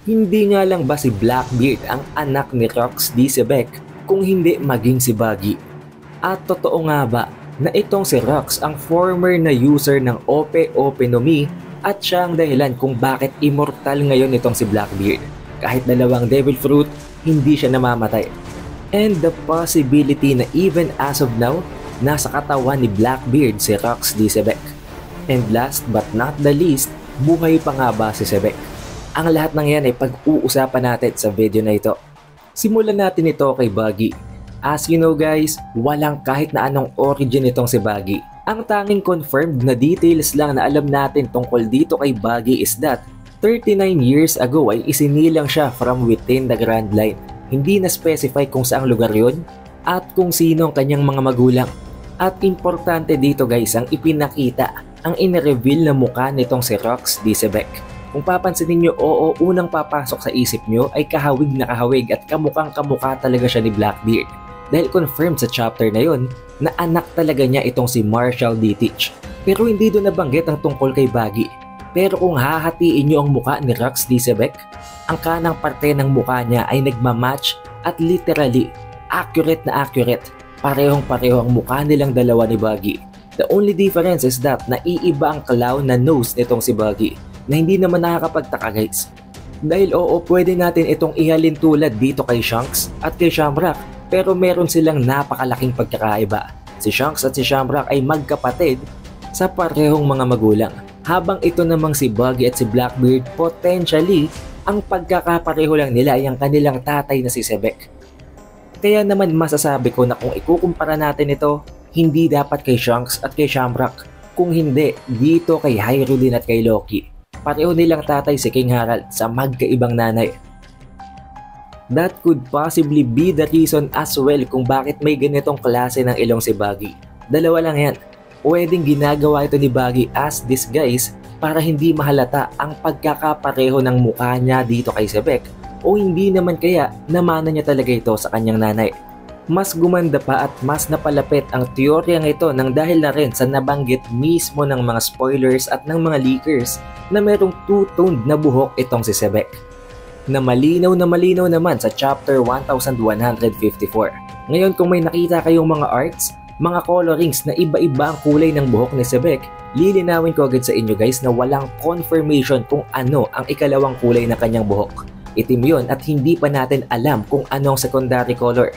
Hindi nga lang ba si Blackbeard ang anak ni Rox D. Sebek kung hindi maging si Buggy? At totoo nga ba na itong si Rox ang former na user ng Ope-Ope no Mi at siya ang dahilan kung bakit immortal ngayon itong si Blackbeard? Kahit dalawang devil fruit, hindi siya namamatay. And the possibility na even as of now, nasa katawan ni Blackbeard si Rox D. Sebek. And last but not the least, buhay pa nga ba si Sebek? Ang lahat ng yan ay pag-uusapan natin sa video na ito. Simulan natin ito kay Buggy. As you know guys, walang kahit na anong origin itong si Buggy. Ang tanging confirmed na details lang na alam natin tungkol dito kay Buggy is that 39 years ago ay isinilang siya from within the Grand Line. Hindi na specify kung saang lugar yun at kung sino ang kanyang mga magulang. At importante dito guys ang ipinakita, ang inireveal na mukha nitong si Rox D. Sebek. Kung papansin niyo, oo, unang papasok sa isip nyo ay kahawig na kahawig at kamukhang kamukha talaga siya ni Blackbeard. Dahil confirmed sa chapter na yon na anak talaga niya itong si Marshall D. Teach. Pero hindi doon nabanggit ang tungkol kay Buggy. Pero kung hahatiin nyo ang mukha ni Rox D. Sebek, ang kanang parte ng mukha niya ay nagmamatch at literally accurate na accurate. Parehong pareho ang mukha nilang dalawa ni Buggy. The only difference is that naiiba ang clown na nose nitong si Buggy. Na hindi naman nakakapagtaka guys. Dahil oo, pwede natin itong ihalin tulad dito kay Shanks at kay Shamrock, pero meron silang napakalaking pagkakaiba. Si Shanks at si Shamrock ay magkapatid sa parehong mga magulang, habang ito namang si Buggy at si Blackbeard potentially ang pagkakapareho lang nila ay ang kanilang tatay na si Sebek. Kaya naman masasabi ko na kung ikukumpara natin ito, hindi dapat kay Shanks at kay Shamrock, kung hindi dito kay Hyrule at kay Loki. Pareho nilang tatay si King Harald sa magkaibang nanay. That could possibly be the reason as well kung bakit may ganitong klase ng ilong si Buggy. Dalawa lang yan. Pwedeng ginagawa ito ni Buggy as disguise para hindi mahalata ang pagkakapareho ng mukha niya dito kay Sebek, o hindi naman kaya namana niya talaga ito sa kanyang nanay. Mas gumanda pa at mas napalapit ang teoryang ito nang dahil na rin sa nabanggit mismo ng mga spoilers at ng mga leakers na merong two-toned na buhok itong si Sebek. Na malinaw naman sa chapter 1154. Ngayon kung may nakita kayong mga arts, mga colorings na iba-iba ang kulay ng buhok ni Sebek, lilinawin ko agad sa inyo guys na walang confirmation kung ano ang ikalawang kulay ng kanyang buhok. Itim yun at hindi pa natin alam kung anong secondary color.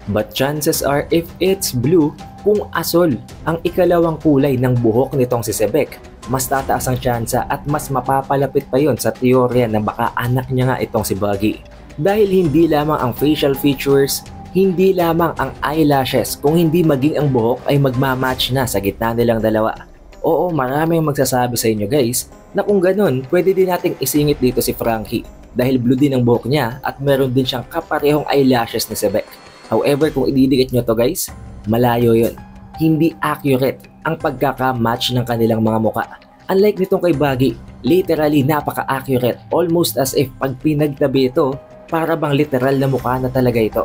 But chances are if it's blue, kung asol ang ikalawang kulay ng buhok nitong si Sebek, mas tataas ang tsansa at mas mapapalapit pa yon sa teorya na baka anak niya nga itong si Buggy. Dahil hindi lamang ang facial features, hindi lamang ang eyelashes, kung hindi maging ang buhok ay magmamatch na sa gitna nilang dalawa. Oo, maraming magsasabi sa inyo guys na kung ganun, pwede din nating isingit dito si Frankie dahil blue din ang buhok niya at meron din siyang kaparehong eyelashes ni Sebek. However, kung ididikit nyo to guys, malayo yun. Hindi accurate ang pagkaka-match ng kanilang mga muka. Unlike nitong kay Buggy, literally napaka-accurate. Almost as if pag pinagtabi ito, para bang literal na mukha na talaga ito.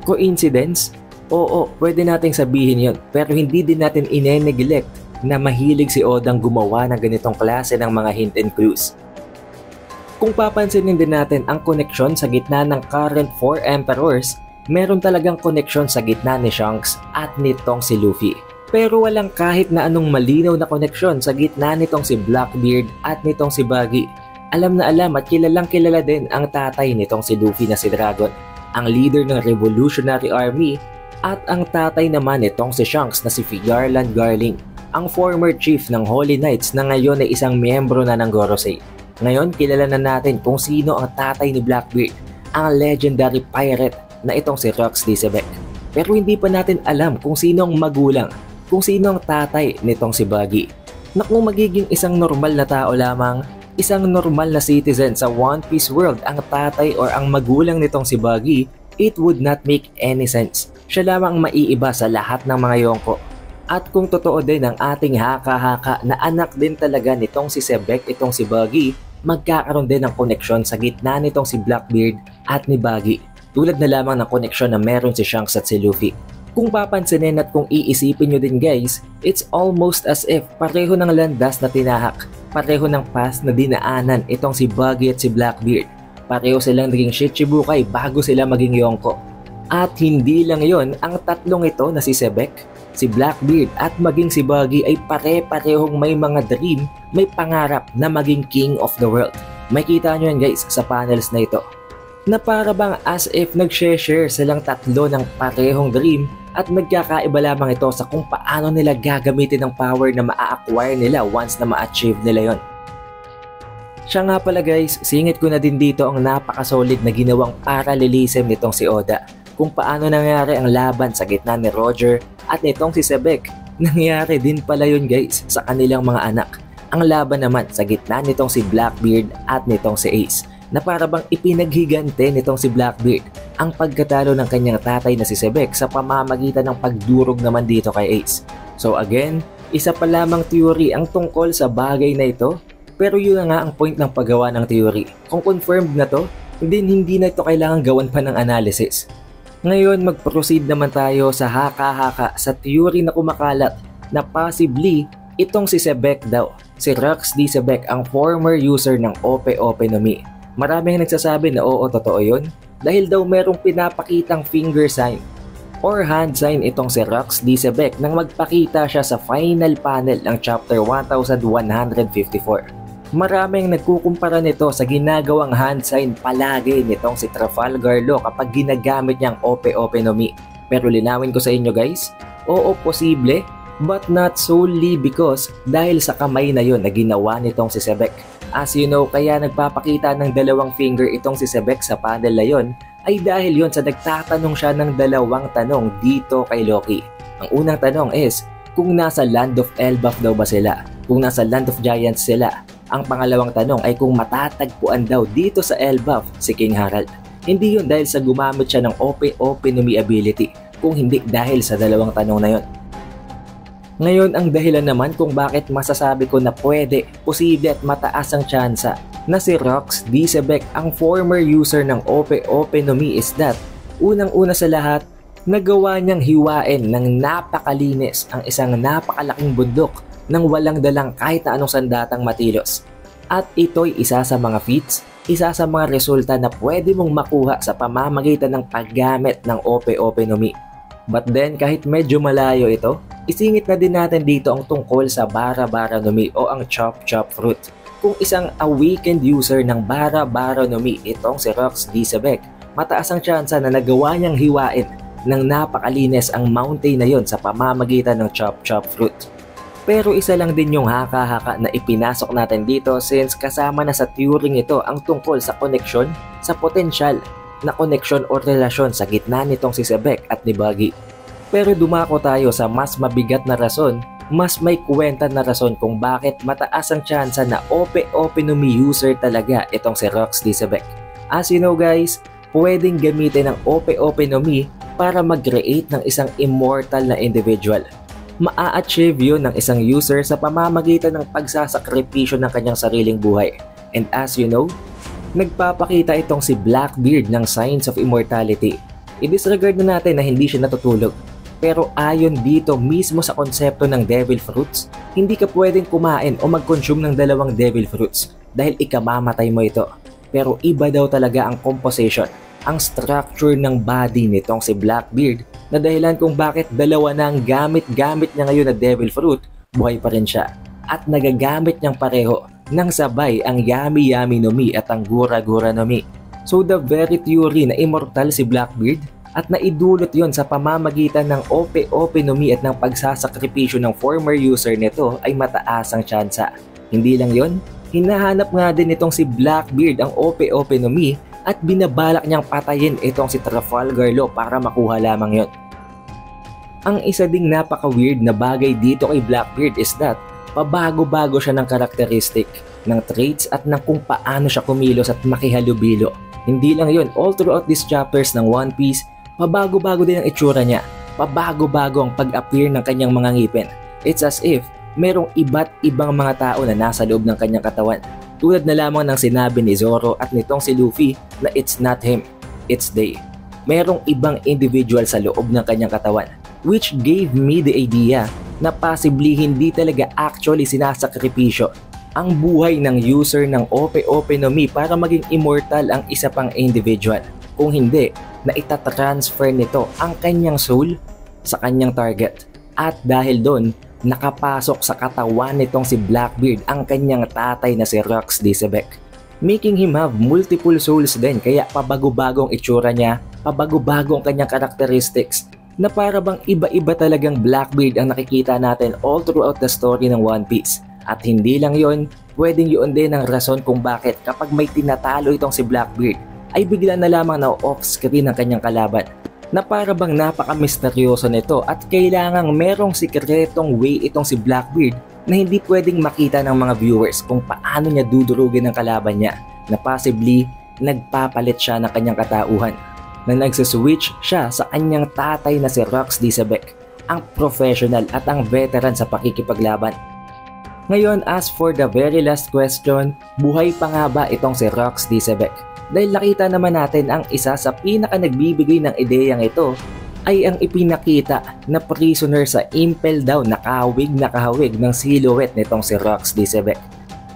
Coincidence? Oo, pwede nating sabihin yun. Pero hindi din natin ine-neglect na mahilig si Odang gumawa ng ganitong klase ng mga hint and clues. Kung papansinin din natin ang koneksyon sa gitna ng current 4 Emperors, meron talagang koneksyon sa gitna ni Shanks at nitong si Luffy. Pero walang kahit na anong malinaw na koneksyon sa gitna nitong si Blackbeard at nitong si Buggy. Alam na alam at kilalang kilala din ang tatay nitong si Luffy na si Dragon, ang leader ng Revolutionary Army, at ang tatay naman nitong si Shanks na si Garland Garling, ang former chief ng Holy Knights na ngayon ay isang miyembro na ng Gorosei. Ngayon kilala na natin kung sino ang tatay ni Blackbeard, ang legendary pirate na itong si Rox D. Sebek. Pero hindi pa natin alam kung sino ang magulang, kung sino ang tatay nitong si Buggy. Na kung magiging isang normal na tao lamang, isang normal na citizen sa One Piece world ang tatay or ang magulang nitong si Buggy, it would not make any sense. Siya lamang maiiba sa lahat ng mga Yonko. At kung totoo din ang ating haka-haka na anak din talaga nitong si Sebek itong si Buggy, magkakaroon din ng koneksyon sa gitna nitong si Blackbeard at ni Buggy. Tulad na lamang ng koneksyon na meron si Shanks at si Luffy. Kung papansinin at kung iisipin nyo din guys, it's almost as if pareho ng landas na tinahak, pareho ng path na dinaanan itong si Buggy at si Blackbeard. Pareho silang naging Shichibukai bago sila maging Yonko. At hindi lang yon, ang tatlong ito na si Sebek, si Blackbeard at maging si Buggy ay pare-parehong may mga dream, may pangarap na maging king of the world. Makita nyo yan guys sa panels na ito. Na para bang as if nag-share silang tatlo ng parehong dream at nagkakaiba lamang ito sa kung paano nila gagamitin ang power na maa-acquire nila once na ma-achieve nila yon. Siya nga pala guys, singit ko na din dito ang napakasolid na ginawang parallelism nitong si Oda. Kung paano nangyari ang laban sa gitna ni Roger at nitong si Sebek, nangyari din pala yun guys sa kanilang mga anak. Ang laban naman sa gitna nitong si Blackbeard at nitong si Ace, na para bang ipinaghigante nitong si Blackbeard ang pagkatalo ng kanyang tatay na si Sebek sa pamamagitan ng pagdurog naman dito kay Ace. So again, isa pa lamang theory ang tungkol sa bagay na ito, pero yun na nga ang point ng paggawa ng theory. Kung confirmed na to, hindi na ito kailangan gawan pa ng analysis. Ngayon mag-proceed naman tayo sa haka-haka sa theory na kumakalat na possibly itong si Sebek daw, si Rux D. Sebek ang former user ng Ope-Ope no Mi. Maraming nagsasabi na oo, totoo yun dahil daw merong pinapakitang finger sign or hand sign itong si Rux D. Sebek nang magpakita siya sa final panel ng chapter 1154. Maraming nagkukumpara nito sa ginagawang hand sign palagi nitong si Trafalgar Law kapag ginagamit niyang Ope-Ope no Mi. Pero linawin ko sa inyo guys, oo posible, but not solely because dahil sa kamay na yon na ginawa nitong si Sebek. As you know, kaya nagpapakita ng dalawang finger itong si Sebek sa panel na yon ay dahil yon sa nagtatanong siya ng dalawang tanong dito kay Loki. Ang unang tanong is, kung nasa Land of Elbaf daw ba sila? Kung nasa Land of Giants sila? Ang pangalawang tanong ay kung matatagpuan daw dito sa Elbaf si King Harald. Hindi yun dahil sa gumamit siya ng Ope-Ope no Mi ability, kung hindi dahil sa dalawang tanong na yon. Ngayon ang dahilan naman kung bakit masasabi ko na pwede, posible at mataas ang tsansa na si Rux D. Sebek ang former user ng Ope-Ope no Mi is that, unang-una sa lahat, nagawa niyang hiwain ng napakalinis ang isang napakalaking bundok nang walang dalang kahit na anong sandatang matilos. At ito'y isa sa mga feats, isa sa mga resulta na pwede mong makuha sa pamamagitan ng paggamit ng Ope-Ope no Mi. But then kahit medyo malayo ito, isingit na din natin dito ang tungkol sa Bara-Bara no Mi o ang Chop Chop Fruit. Kung isang awakened user ng Bara-Bara no Mi itong si Rux D. Sebek, mataas ang tsansa na nagawa niyang hiwain ng napakalinis ang mountain na yon sa pamamagitan ng Chop Chop Fruit. Pero isa lang din yung haka-haka na ipinasok natin dito since kasama na sa theory ito ang tungkol sa connection, sa potensyal na connection o relasyon sa gitna nitong si Sebek at ni Buggy. Pero dumako tayo sa mas mabigat na rason, mas may kwenta na rason kung bakit mataas ang tsansa na Ope-Ope no Mi user talaga itong si Rux D. Sebek. As you know guys, pwedeng gamitin ang Ope-Ope no Mi para mag-create ng isang immortal na individual. Maa-achieve yun ng isang user sa pamamagitan ng pagsasakripisyo ng kanyang sariling buhay. And as you know, nagpapakita itong si Blackbeard ng signs of immortality. I-disregard na natin na hindi siya natutulog. Pero ayon dito mismo sa konsepto ng Devil Fruits, hindi ka pwedeng kumain o mag-consume ng dalawang Devil Fruits dahil ikamamatay mo ito. Pero iba daw talaga ang composition, ang structure ng body nitong si Blackbeard na dahilan kung bakit dalawa na ang gamit-gamit niya ngayon na Devil Fruit, buhay pa rin siya. At nagagamit niyang pareho nang sabay ang Yami Yami no Mi at ang Gura Gura no Mi. So the very theory na immortal si Blackbeard at naidulot yon sa pamamagitan ng Ope-Ope no Mi at ng pagsasakripisyo ng former user nito ay mataas ang tsansa. Hindi lang yon, hinahanap nga din itong si Blackbeard ang Ope-Ope no Mi at binabalak niyang patayin itong si Trafalgar Law para makuha lamang yon. Ang isa ding napaka-weird na bagay dito kay Blackbeard is that pabago-bago siya ng karakteristik, ng traits at ng kung paano siya kumilos at makihalubilo. Hindi lang yon, all throughout these chapters ng One Piece, pabago-bago din ang itsura niya, pabago-bago ang pag-appear ng kanyang mga ngipin. It's as if merong iba't ibang mga tao na nasa loob ng kanyang katawan. Tulad na lamang ng sinabi ni Zoro at nitong si Luffy na it's not him, it's they. Merong ibang individual sa loob ng kanyang katawan, which gave me the idea na possibly hindi talaga actually sinasakripisyo. ang buhay ng user ng Ope-Ope no Mi para maging immortal ang isa pang individual. Kung hindi, na itatransfer nito ang kanyang soul sa kanyang target. At dahil doon, nakapasok sa katawan nitong si Blackbeard ang kanyang tatay na si Rox Diesebek, making him have multiple souls din, kaya pabago-bagong itsura niya, pabago-bagong kanyang characteristics, na para bang iba-iba talagang Blackbeard ang nakikita natin all throughout the story ng One Piece. At hindi lang yon, pwedeng yun din ang rason kung bakit kapag may tinatalo itong si Blackbeard ay bigla na lamang na off-screen ang kanyang kalaban, na para bang napaka-misteryoso nito at kailangang merong sikretong way itong si Blackbeard na hindi pwedeng makita ng mga viewers kung paano niya dudurugin ang kalaban niya, na possibly nagpapalit siya ng kanyang katauhan, na nagsiswitch siya sa kanyang tatay na si Rox Diesebek, ang professional at ang veteran sa pakikipaglaban. Ngayon, as for the very last question, buhay pa nga ba itong si Rox Diesebek? Dahil nakita naman natin ang isa sa pinaka nagbibigay ng ideyang ito ay ang ipinakita na prisoner sa Impel Down na kahawig ng silhouette nitong si Rox Diesebek.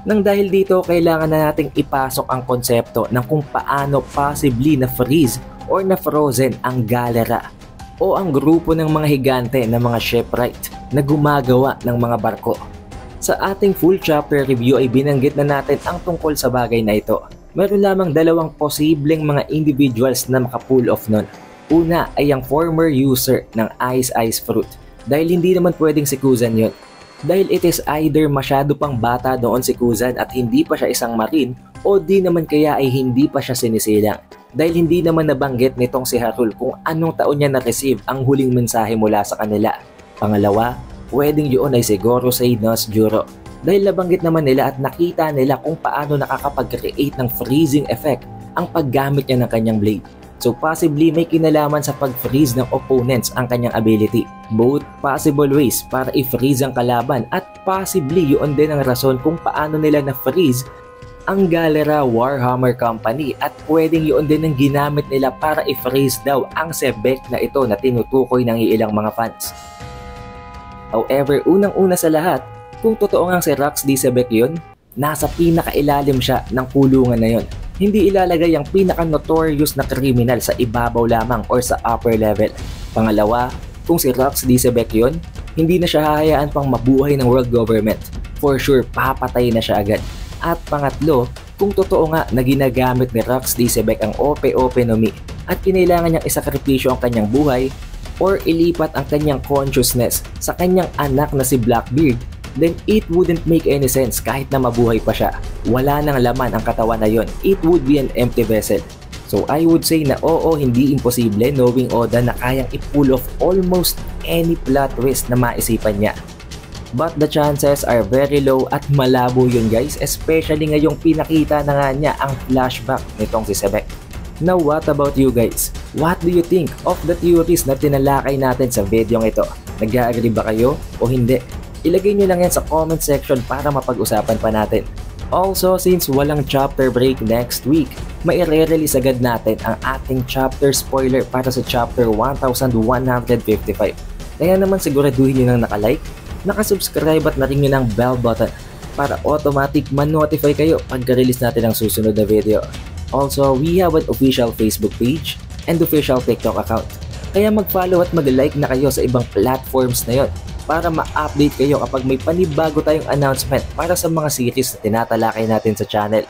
Nang dahil dito, kailangan na nating ipasok ang konsepto ng kung paano possibly na freeze or na frozen ang galera o ang grupo ng mga higante na mga shipwright na gumagawa ng mga barko. Sa ating full chapter review ay binanggit na natin ang tungkol sa bagay na ito. Meron lamang dalawang posibleng mga individuals na makapull off nun. Una ay ang former user ng Ice Fruit, dahil hindi naman pwedeng si Kuzan yun. Dahil it is either masyado pang bata doon si Kuzan at hindi pa siya isang marine, o di naman kaya ay hindi pa siya sinisilang. Dahil hindi naman nabanggit nitong si Harul kung anong taon niya na-receive ang huling mensahe mula sa kanila. Pangalawa, pwedeng yun ay siguro si Nosjuro, dahil nabanggit naman nila at nakita nila kung paano nakakapag-create ng freezing effect ang paggamit niya ng kanyang blade. So possibly may kinalaman sa pag-freeze ng opponents ang kanyang ability. Both possible ways para i-freeze ang kalaban, at possibly yun din ang rason kung paano nila na-freeze ang Galera Warhammer Company, at pwedeng yun din ang ginamit nila para i-freeze daw ang Sebek na ito na tinutukoy ng ilang mga fans. However, unang-una sa lahat, kung totoo ngang si Rox Diesebek yun, nasa pinakailalim siya ng kulungan na yun. Hindi ilalagay ang pinaka-notorious na kriminal sa ibabaw lamang or sa upper level. Pangalawa, kung si Rox Diesebek yun, hindi na siya hahayaan pang mabuhay ng world government. For sure, papatay na siya agad. At pangatlo, kung totoo nga na ginagamit ni Rox Diesebek ang Ope-Ope no Mi at kinailangan niyang isakripisyo ang kanyang buhay or ilipat ang kanyang consciousness sa kanyang anak na si Blackbeard, then it wouldn't make any sense kahit na mabuhay pa siya. Wala nang laman ang katawan na yon. It would be an empty vessel. So I would say na oo, hindi imposible knowing Oda na kayang i-pull off almost any plot twist na maisipan niya. But the chances are very low at malabo yun guys, especially ngayong pinakita na nga niya ang flashback nitong si Sebek. Now what about you guys? What do you think of the theories na tinalakay natin sa video ito? Nag-agree ba kayo o hindi? Ilagay nyo lang yan sa comment section para mapag-usapan pa natin. Also, since walang chapter break next week, maire-release agad natin ang ating chapter spoiler para sa chapter 1155. Kaya naman siguraduhin nyo nang nakalike, nakasubscribe at na-ring nyo ng bell button para automatic man-notify kayo pagka-release natin ang susunod na video. Also, we have an official Facebook page and official TikTok account. Kaya mag-follow at mag-like na kayo sa ibang platforms na yon para ma-update kayo kapag may panibago tayong announcement para sa mga series na tinatalakay natin sa channel.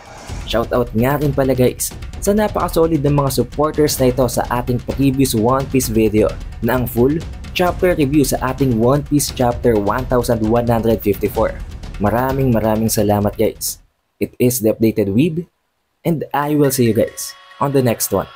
Shoutout nga rin pala guys sa napaka-solid ng mga supporters na ito sa ating previous One Piece video na ang full chapter review sa ating One Piece chapter 1154. Maraming salamat guys. It is the Updated Weeb, and I will see you guys on the next one.